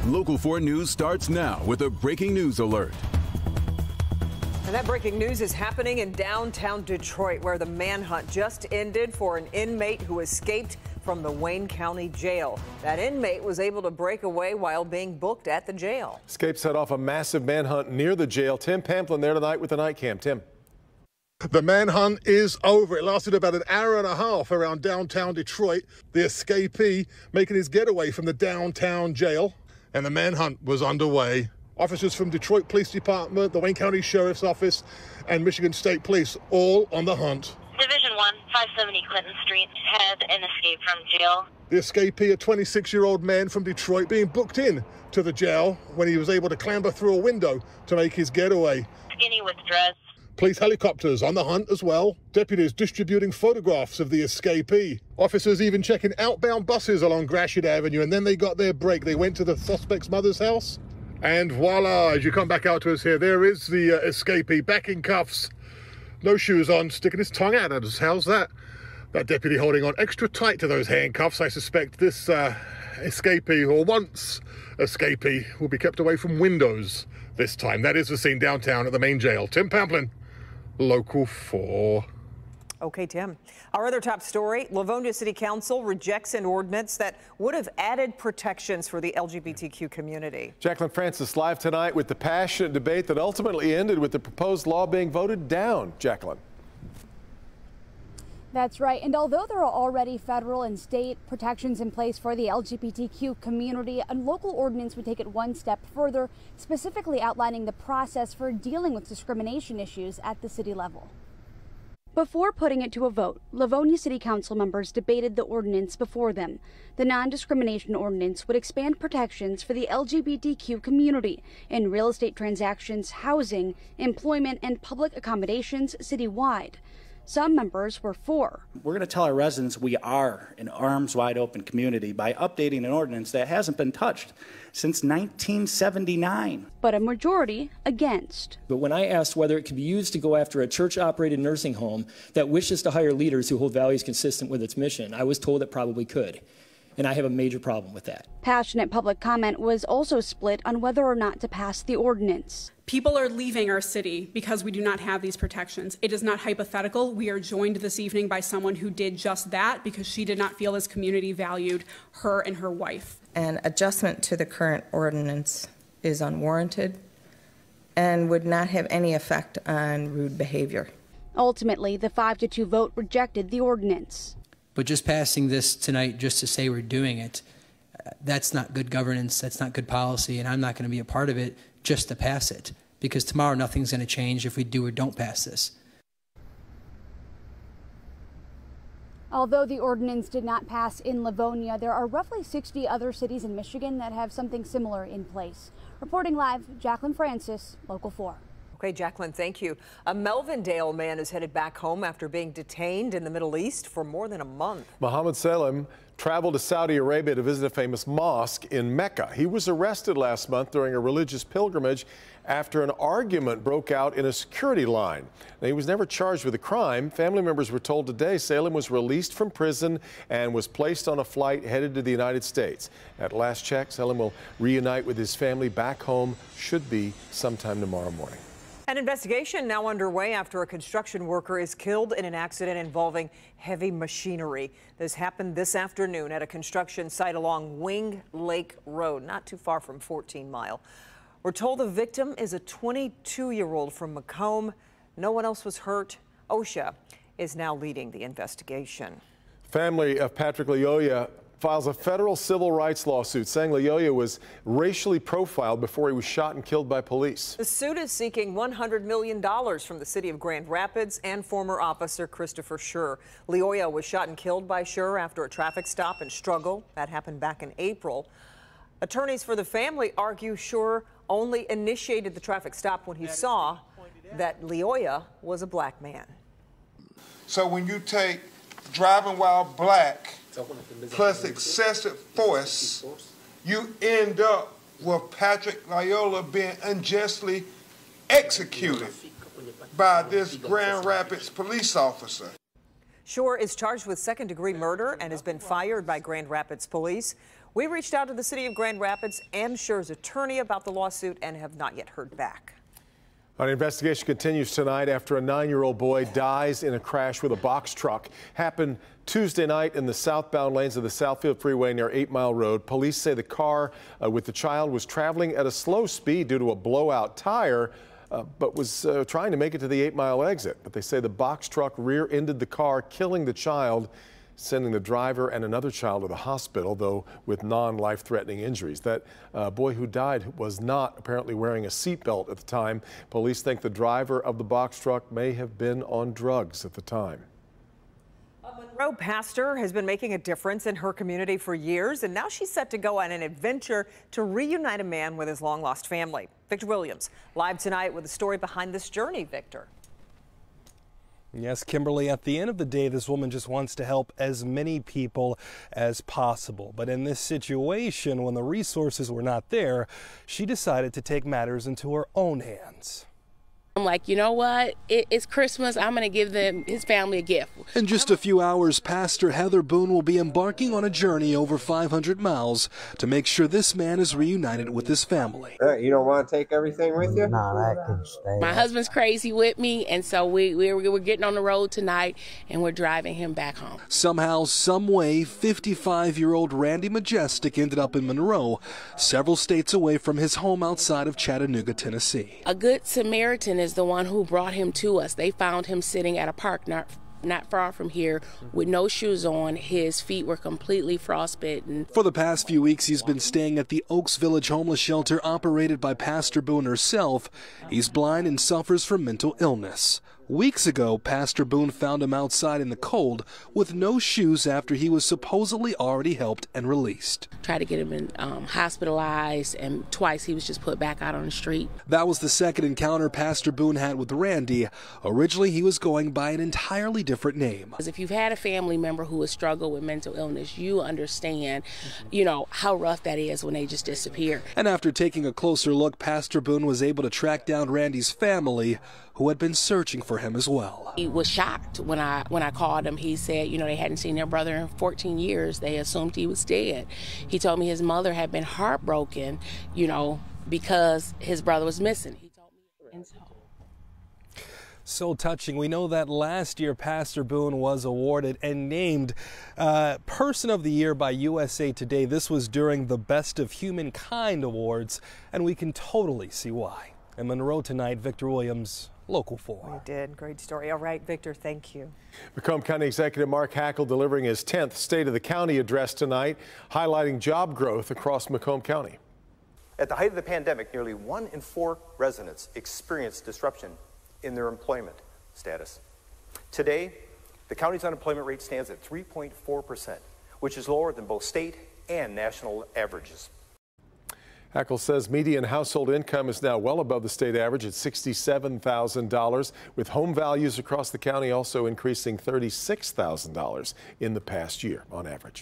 Local 4 News starts now with a breaking news alert. And that breaking news is happening in downtown Detroit, where the manhunt just ended for an inmate who escaped from the Wayne County jail. That inmate was able to break away while being booked at the jail. Escape set off a massive manhunt near the jail. Tim Pamplin there tonight with the night cam. Tim. The manhunt is over. It lasted about an hour and a half around downtown Detroit. The escapee making his getaway from the downtown jail, and the manhunt was underway. Officers from Detroit Police Department, the Wayne County Sheriff's Office, and Michigan State Police all on the hunt. Division 1, 570 Clinton Street, had an escape from jail. The escapee, a 26-year-old man from Detroit, being booked in to the jail when he was able to clamber through a window to make his getaway. Skinny with dreads. Police helicopters on the hunt as well. Deputies distributing photographs of the escapee. Officers even checking outbound buses along Gratiot Avenue, and then they got their break. They went to the suspect's mother's house, and voila, as you come back out to us here, there is the escapee back in cuffs. No shoes on, sticking his tongue out at us. How's that? That deputy holding on extra tight to those handcuffs. I suspect this escapee, or once escapee, will be kept away from windows this time. That is the scene downtown at the main jail. Tim Pamplin, Local 4. Okay, Tim. Our other top story, Livonia City Council rejects an ordinance that would have added protections for the LGBTQ community. Jacqueline Francis live tonight with the passionate debate that ultimately ended with the proposed law being voted down. Jacqueline. That's right. And although there are already federal and state protections in place for the LGBTQ community, a local ordinance would take it one step further, specifically outlining the process for dealing with discrimination issues at the city level. Before putting it to a vote, Livonia City Council members debated the ordinance before them. The non-discrimination ordinance would expand protections for the LGBTQ community in real estate transactions, housing, employment, and public accommodations citywide. Some members were for. We're going to tell our residents we are an arms wide open community by updating an ordinance that hasn't been touched since 1979. But a majority against. But when I asked whether it could be used to go after a church-operated nursing home that wishes to hire leaders who hold values consistent with its mission, I was told it probably could. And I have a major problem with that. Passionate public comment was also split on whether or not to pass the ordinance. People are leaving our city because we do not have these protections. It is not hypothetical. We are joined this evening by someone who did just that because she did not feel this community valued her and her wife. An adjustment to the current ordinance is unwarranted and would not have any effect on rude behavior. Ultimately, the 5-2 vote rejected the ordinance. But just passing this tonight just to say we're doing it, that's not good governance, that's not good policy, and I'm not going to be a part of it just to pass it, because tomorrow nothing's going to change if we do or don't pass this. Although the ordinance did not pass in Livonia, there are roughly 60 other cities in Michigan that have something similar in place. Reporting live, Jacqueline Francis, Local 4. Okay, Jacqueline, thank you. A Melvindale man is headed back home after being detained in the Middle East for more than a month. Mohammed Salim traveled to Saudi Arabia to visit a famous mosque in Mecca. He was arrested last month during a religious pilgrimage after an argument broke out in a security line. Now, he was never charged with a crime. Family members were told today Salim was released from prison and was placed on a flight headed to the United States. At last check, Salim will reunite with his family back home, should be sometime tomorrow morning. An investigation now underway after a construction worker is killed in an accident involving heavy machinery. This happened this afternoon at a construction site along Wing Lake Road, not too far from 14 Mile. We're told the victim is a 22-year-old from Macomb. No one else was hurt. OSHA is now leading the investigation. Family of Patrick Leola files a federal civil rights lawsuit saying Leola was racially profiled before he was shot and killed by police. The suit is seeking $100 million from the city of Grand Rapids and former officer Christopher Schur. Leola was shot and killed by Schur after a traffic stop and struggle. That happened back in April. Attorneys for the family argue Schur only initiated the traffic stop when he saw that Leola was a black man. So when you take driving while black plus excessive force, you end up with Patrick Leola being unjustly executed by this Grand Rapids police officer. Schur is charged with second-degree murder and has been fired by Grand Rapids police. We reached out to the city of Grand Rapids and Scher's attorney about the lawsuit and have not yet heard back. An investigation continues tonight after a 9-year-old boy dies in a crash with a box truck. Happened Tuesday night in the southbound lanes of the Southfield Freeway near 8 Mile Road. Police say the car with the child was traveling at a slow speed due to a blowout tire, but was trying to make it to the 8 Mile exit. But they say the box truck rear-ended the car, killing the child, sending the driver and another child to the hospital, though with non-life-threatening injuries. That boy who died was not apparently wearing a seatbelt at the time. Police think the driver of the box truck may have been on drugs at the time. A Monroe pastor has been making a difference in her community for years, and now she's set to go on an adventure to reunite a man with his long-lost family. Victor Williams, live tonight with the story behind this journey. Victor. Yes, Kimberly, at the end of the day, this woman just wants to help as many people as possible. But in this situation, when the resources were not there, she decided to take matters into her own hands. I'm like, you know what? It's Christmas. I'm going to give his family a gift. In just a few hours, Pastor Heather Boone will be embarking on a journey over 500 miles to make sure this man is reunited with his family. You don't want to take everything with you? No, that can stay. My husband's crazy with me, and so we're getting on the road tonight, and we're driving him back home. Somehow, some way, 55-year-old Randy Majestic ended up in Monroe, several states away from his home outside of Chattanooga, Tennessee. A good Samaritan is the one who brought him to us. They found him sitting at a park not far from here with no shoes on. His feet were completely frostbitten. For the past few weeks, he's been staying at the Oaks Village homeless shelter operated by Pastor Boone herself. He's blind and suffers from mental illness. Weeks ago, Pastor Boone found him outside in the cold with no shoes after he was supposedly already helped and released. Tried to get him hospitalized, and twice he was just put back out on the street. That was the second encounter Pastor Boone had with Randy. Originally, he was going by an entirely different name. Because if you've had a family member who has struggled with mental illness, you understand, how rough that is when they just disappear. And after taking a closer look, Pastor Boone was able to track down Randy's family, who had been searching for him as well. He was shocked when I called him. He said, they hadn't seen their brother in 14 years. They assumed he was dead. He told me his mother had been heartbroken, because his brother was missing. He told me, and so touching. We know that last year Pastor Boone was awarded and named Person of the Year by USA Today. This was during the Best of Humankind Awards, and we can totally see why. In Monroe tonight, Victor Williams, Local 4. We did. Great story. All right, Victor, thank you. Macomb County Executive Mark Hackle delivering his 10th State of the County address tonight, highlighting job growth across Macomb County. At the height of the pandemic, nearly 1 in 4 residents experienced disruption in their employment status. Today, the county's unemployment rate stands at 3.4%, which is lower than both state and national averages. Hackle says median household income is now well above the state average at $67,000, with home values across the county also increasing $36,000 in the past year on average.